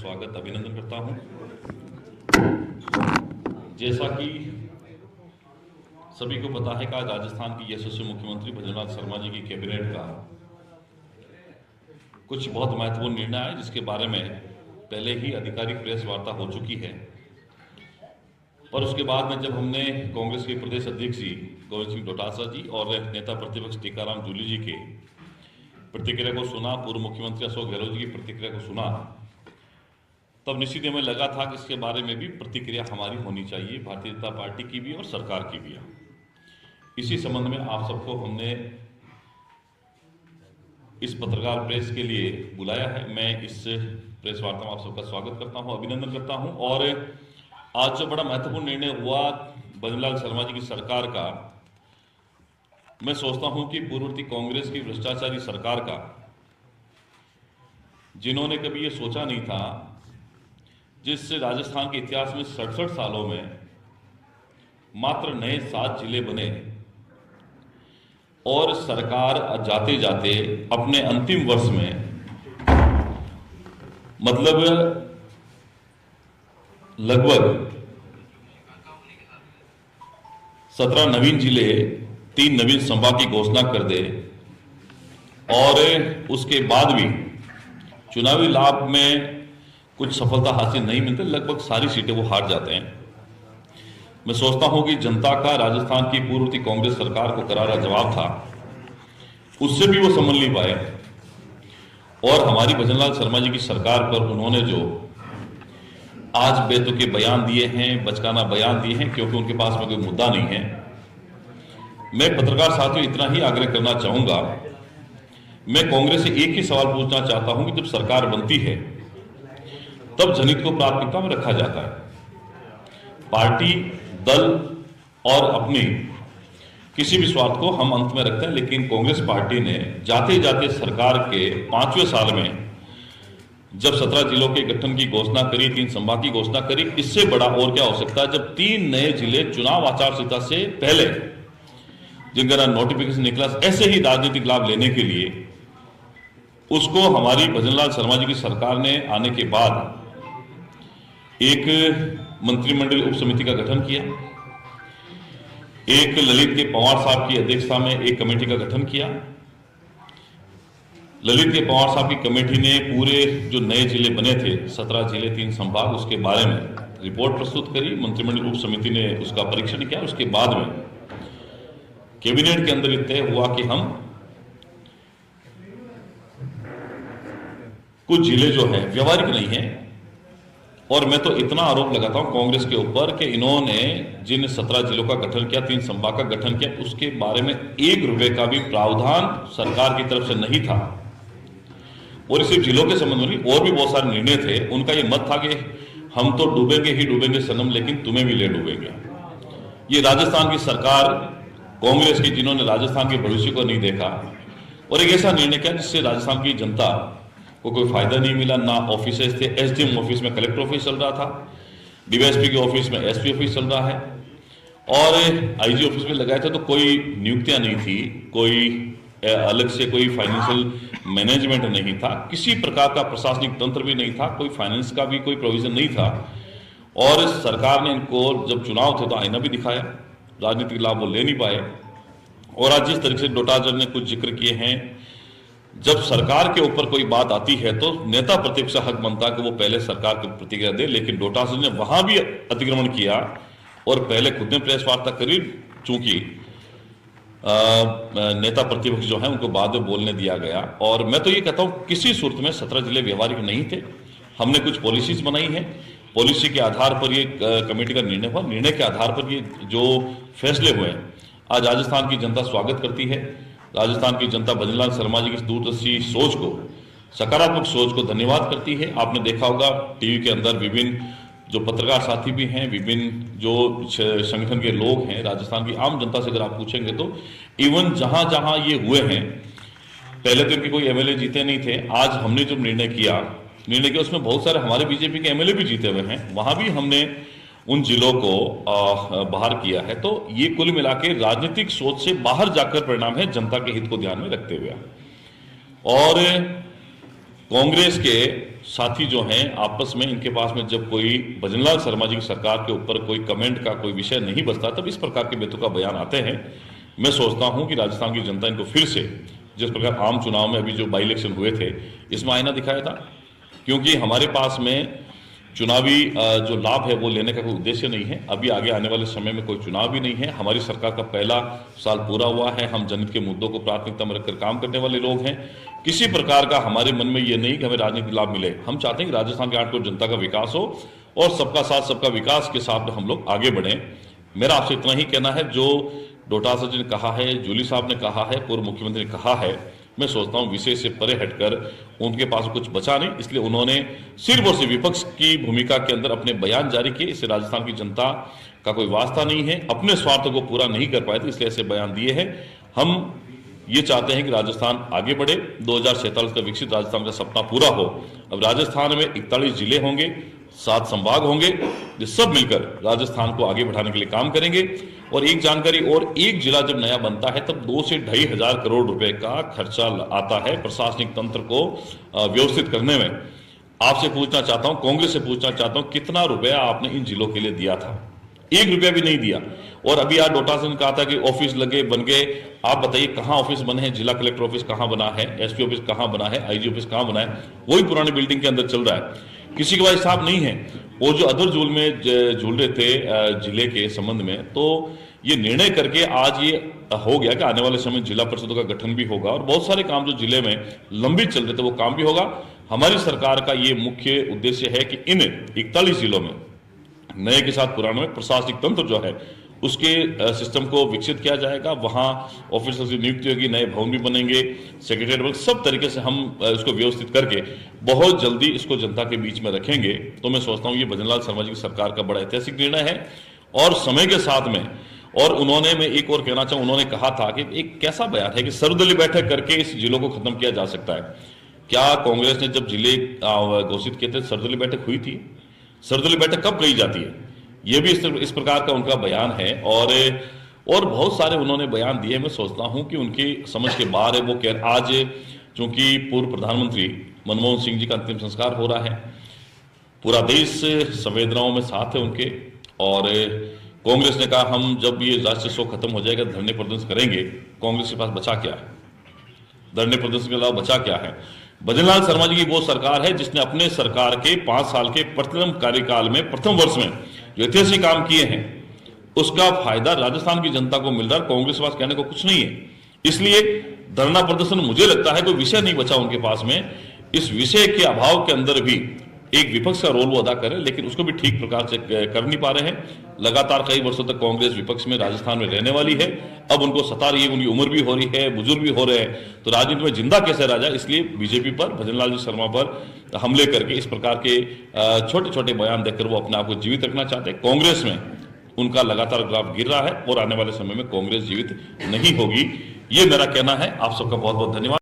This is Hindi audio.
स्वागत अभिनंदन करता हूं। जैसा कि सभी को पता है कि आज राजस्थान की यशस्वी मुख्यमंत्री भजनलाल शर्मा जी की कैबिनेट का कुछ बहुत महत्वपूर्ण निर्णय है, जिसके बारे में पहले ही आधिकारिक प्रेस वार्ता हो चुकी है। पर उसके बाद में जब हमने कांग्रेस के प्रदेश अध्यक्ष जी गोविंद सिंह डोटासरा जी और नेता प्रतिपक्ष टीकाराम जूली जी के प्रतिक्रिया को सुना, पूर्व मुख्यमंत्री अशोक गहलोत जी की प्रतिक्रिया को सुना, तब निश्चित ही हमें लगा था कि इसके बारे में भी प्रतिक्रिया हमारी होनी चाहिए, भारतीय जनता पार्टी की भी और सरकार की भी। इसी संबंध में आप सबको हमने इस पत्रकार प्रेस के लिए बुलाया है। मैं इस प्रेस वार्ता में आप सबका स्वागत करता हूं, अभिनंदन करता हूं। और आज जो बड़ा महत्वपूर्ण निर्णय हुआ भजनलाल शर्मा जी की सरकार का, मैं सोचता हूं कि पूर्ववर्ती कांग्रेस की भ्रष्टाचारी सरकार का, जिन्होंने कभी ये सोचा नहीं था, जिससे राजस्थान के इतिहास में 67 सालों में मात्र नए 7 जिले बने और सरकार जाते जाते अपने अंतिम वर्ष में मतलब लगभग 17 नवीन जिले, 3 नवीन संभाग की घोषणा कर दे और उसके बाद भी चुनावी लाभ में कुछ सफलता हासिल नहीं मिलती, लगभग सारी सीटें वो हार जाते हैं। मैं सोचता हूं कि जनता का राजस्थान की पूर्ववर्ती कांग्रेस सरकार को करारा जवाब था, उससे भी वो संभल नहीं पाए। और हमारी भजनलाल शर्मा जी की सरकार पर उन्होंने जो आज बेतुके बयान दिए हैं, बचकाना बयान दिए हैं, क्योंकि उनके पास में कोई मुद्दा नहीं है। मैं पत्रकार साथियों इतना ही आग्रह करना चाहूंगा, मैं कांग्रेस से एक ही सवाल पूछना चाहता हूं कि जब सरकार बनती है तब जनहित को प्राथमिकता में रखा जाता है। पार्टी, दल और अपनी किसी भी स्वार्थ को हम अंत में रखते हैं, लेकिन कांग्रेस पार्टी ने जाते जाते सरकार के 5वें साल में जब 17 जिलों के गठन की घोषणा करी, 3 संभाग की घोषणा करी, इससे बड़ा और क्या हो सकता है जब 3 नए जिले चुनाव आचार संहिता से पहले जिनका नोटिफिकेशन निकला, ऐसे ही राजनीतिक लाभ लेने के लिए उसको हमारी भजनलाल शर्मा जी की सरकार ने आने के बाद एक मंत्रिमंडल उप समिति का गठन किया, एक ललित के पवार साहब की अध्यक्षता में एक कमेटी का गठन किया। ललित के पवार साहब की कमेटी ने पूरे जो नए जिले बने थे, 17 जिले 3 संभाग, उसके बारे में रिपोर्ट प्रस्तुत करी। मंत्रिमंडल उप समिति ने उसका परीक्षण किया। उसके बाद में कैबिनेट के अंदर तय हुआ कि हम कुछ जिले जो है व्यवहारिक नहीं है, और मैं तो इतना आरोप लगाता हूं कांग्रेस के ऊपर कि इन्होंने जिन 17 जिलों का गठन किया, 3 संभाग का गठन किया, उसके बारे में 1 रुपए का भी प्रावधान सरकार की तरफ से नहीं था। और सिर्फ जिलों के संबंध में नहीं, और भी बहुत सारे निर्णय थे। उनका यह मत था कि हम तो डूबेंगे ही डूबेंगे सनम, लेकिन तुम्हें भी ले डूबेंगे। ये राजस्थान की सरकार कांग्रेस की, जिन्होंने राजस्थान के भविष्य को नहीं देखा और एक ऐसा निर्णय किया जिससे राजस्थान की जनता को कोई फायदा नहीं मिला। ना ऑफिसेज थे, एसडीएम ऑफिस में कलेक्टर ऑफिस चल रहा था, डीवाईएसपी के ऑफिस में एसपी ऑफिस चल रहा है, और आईजी ऑफिस में लगाए थे तो कोई नियुक्तियां नहीं थी, कोई अलग से कोई फाइनेंशियल मैनेजमेंट नहीं था, किसी प्रकार का प्रशासनिक तंत्र भी नहीं था, कोई फाइनेंस का भी कोई प्रोविजन नहीं था। और सरकार ने इनको जब चुनाव थे तो आईना भी दिखाया, राजनीतिक लाभ वो ले नहीं पाए। और आज जिस तरीके से डोटासरा ने कुछ जिक्र किए हैं, जब सरकार के ऊपर कोई बात आती है तो नेता प्रतिपक्ष का हक बनता कि वो पहले सरकार की प्रतिक्रिया दे, लेकिन डोटासरा ने वहां भी अतिक्रमण किया और पहले खुद ने प्रेस वार्ता करी, चूंकि नेता प्रतिपक्ष जो है उनको बाद में बोलने दिया गया। और मैं तो ये कहता हूं किसी सूरत में 17 जिले व्यवहारिक नहीं थे। हमने कुछ पॉलिसीज बनाई है, पॉलिसी के आधार पर ये कमेटी का निर्णय हुआ, निर्णय के आधार पर ये जो फैसले हुए हैं आज राजस्थान की जनता स्वागत करती है। राजस्थान की जनता भजनलाल शर्मा जी की दूरदर्शी सोच को, सकारात्मक सोच को धन्यवाद करती है। आपने देखा होगा टीवी के अंदर विभिन्न जो पत्रकार साथी भी हैं, विभिन्न जो संगठन के लोग हैं, राजस्थान की आम जनता से अगर आप पूछेंगे तो इवन जहां जहां ये हुए हैं, पहले तो इनके कोई एमएलए जीते नहीं थे, आज हमने जो निर्णय किया उसमें बहुत सारे हमारे बीजेपी के एमएलए भी जीते हुए हैं, वहां भी हमने उन जिलों को बाहर किया है। तो ये कुल मिला के राजनीतिक सोच से बाहर जाकर परिणाम है, जनता के हित को ध्यान में रखते हुए। और कांग्रेस के साथी जो हैं आपस में, इनके पास में जब कोई भजनलाल शर्मा जी की सरकार के ऊपर कोई कमेंट का कोई विषय नहीं बचता, तब इस प्रकार के बेतुका बयान आते हैं। मैं सोचता हूं कि राजस्थान की जनता इनको फिर से, जिस प्रकार आम चुनाव में अभी जो बाई इलेक्शन हुए थे, इसमें आईना दिखाया था। क्योंकि हमारे पास में चुनावी जो लाभ है वो लेने का कोई उद्देश्य नहीं है। अभी आगे आने वाले समय में कोई चुनाव भी नहीं है। हमारी सरकार का पहला साल पूरा हुआ है। हम जनहित के मुद्दों को प्राथमिकता में रखकर काम करने वाले लोग हैं। किसी प्रकार का हमारे मन में ये नहीं कि हमें राजनीतिक लाभ मिले। हम चाहते हैं कि राजस्थान के 8 करोड़ जनता का विकास हो और सबका साथ सबका विकास के साथ हम लोग आगे बढ़ें। मेरा आपसे इतना ही कहना है, जो डोटासरा जी ने कहा है, जूली साहब ने कहा है, पूर्व मुख्यमंत्री ने कहा है, मैं सोचता हूं विषय से परे हटकर उनके पास कुछ बचा नहीं, इसलिए उन्होंने सिर्फ और सिर्फ विपक्ष की भूमिका के अंदर अपने बयान जारी किए। इससे राजस्थान की जनता का कोई वास्ता नहीं है। अपने स्वार्थ को पूरा नहीं कर पाए थे, इसलिए ऐसे बयान दिए हैं। हम ये चाहते हैं कि राजस्थान आगे बढ़े, 2047 का विकसित राजस्थान का सपना पूरा हो। अब राजस्थान में 41 जिले होंगे, 7 संभाग होंगे, जो सब मिलकर राजस्थान को आगे बढ़ाने के लिए काम करेंगे। और एक जानकारी और, एक जिला जब नया बनता है तब 2 से 2,500 करोड़ रुपए का खर्चा आता है प्रशासनिक तंत्र को व्यवस्थित करने में। आपसे पूछना चाहता हूं, कांग्रेस से पूछना चाहता हूं, कितना रुपया आपने इन जिलों के लिए दिया था? 1 रुपया भी नहीं दिया। और अभी आज डोटासरा ने कहा था कि ऑफिस लगे बन गए। आप बताइए कहां ऑफिस बने हैं? जिला कलेक्टर ऑफिस कहां बना है? एसपी ऑफिस कहां बना है? आईजी ऑफिस कहां बना है? वही पुरानी बिल्डिंग के अंदर चल रहा है। किसी के पास हिसाब नहीं है। वो जो अदर झूल में झूल रहे थे जिले के संबंध में, तो ये निर्णय करके आज ये हो गया कि आने वाले समय जिला परिषदों का गठन भी होगा और बहुत सारे काम जो जिले में लंबित चल रहे थे वो काम भी होगा। हमारी सरकार का ये मुख्य उद्देश्य है कि इन 41 जिलों में नए के साथ पुराने में प्रशासनिक तंत्र जो है उसके सिस्टम को विकसित किया जाएगा। वहां ऑफिसर्स की नियुक्ति होगी, नए भवन भी बनेंगे, सेक्रेटरीट, सब तरीके से हम इसको व्यवस्थित करके बहुत जल्दी इसको जनता के बीच में रखेंगे। तो मैं सोचता हूं ये भजनलाल शर्मा जी की सरकार का बड़ा ऐतिहासिक निर्णय है और समय के साथ में। और उन्होंने, मैं एक और कहना चाहूं, उन्होंने कहा था कि एक कैसा बयान है कि सर्वदलीय बैठक करके इस जिलों को खत्म किया जा सकता है। क्या कांग्रेस ने जब जिले घोषित किए थे सर्वदलीय बैठक हुई थी? सर्वदलीय बैठक कब कही जाती है? ये भी इस प्रकार का उनका बयान है। और बहुत सारे उन्होंने बयान दिए। मैं सोचता हूं कि उनकी समझ के बाहर है। वो कह, आज चूंकि पूर्व प्रधानमंत्री मनमोहन सिंह जी का अंतिम संस्कार हो रहा है, पूरा देश संवेदनाओं में साथ है उनके। और कांग्रेस ने कहा हम जब ये राष्ट्रीय शोक खत्म हो जाएगा धरने प्रदर्शन करेंगे। कांग्रेस के पास बचा क्या है? धरने प्रदर्शन के अलावा बचा क्या है? भजनलाल शर्मा जी की वो सरकार है जिसने अपने सरकार के 5 साल के प्रथम कार्यकाल में, प्रथम वर्ष में जो ऐतिहासिक काम किए हैं, उसका फायदा राजस्थान की जनता को मिल रहा है। कांग्रेस के पास कहने को कुछ नहीं है। इसलिए धरना प्रदर्शन, मुझे लगता है कोई विषय नहीं बचा उनके पास में। इस विषय के अभाव के अंदर भी एक विपक्ष का रोल वो अदा करें, लेकिन उसको भी ठीक प्रकार से कर नहीं पा रहे हैं। लगातार कई वर्षों तक कांग्रेस विपक्ष में राजस्थान में रहने वाली है। अब उनको सता रही है, उनकी उम्र भी हो रही है, बुजुर्ग भी हो रहे हैं, तो राजनीति में जिंदा कैसे रह जाए? इसलिए बीजेपी पर, भजनलाल जी शर्मा पर हमले करके इस प्रकार के छोटे छोटे बयान देकर वो अपने आप को जीवित रखना चाहते हैं। कांग्रेस में उनका लगातार ग्राफ गिर रहा है और आने वाले समय में कांग्रेस जीवित नहीं होगी। ये मेरा कहना है। आप सबका बहुत बहुत धन्यवाद।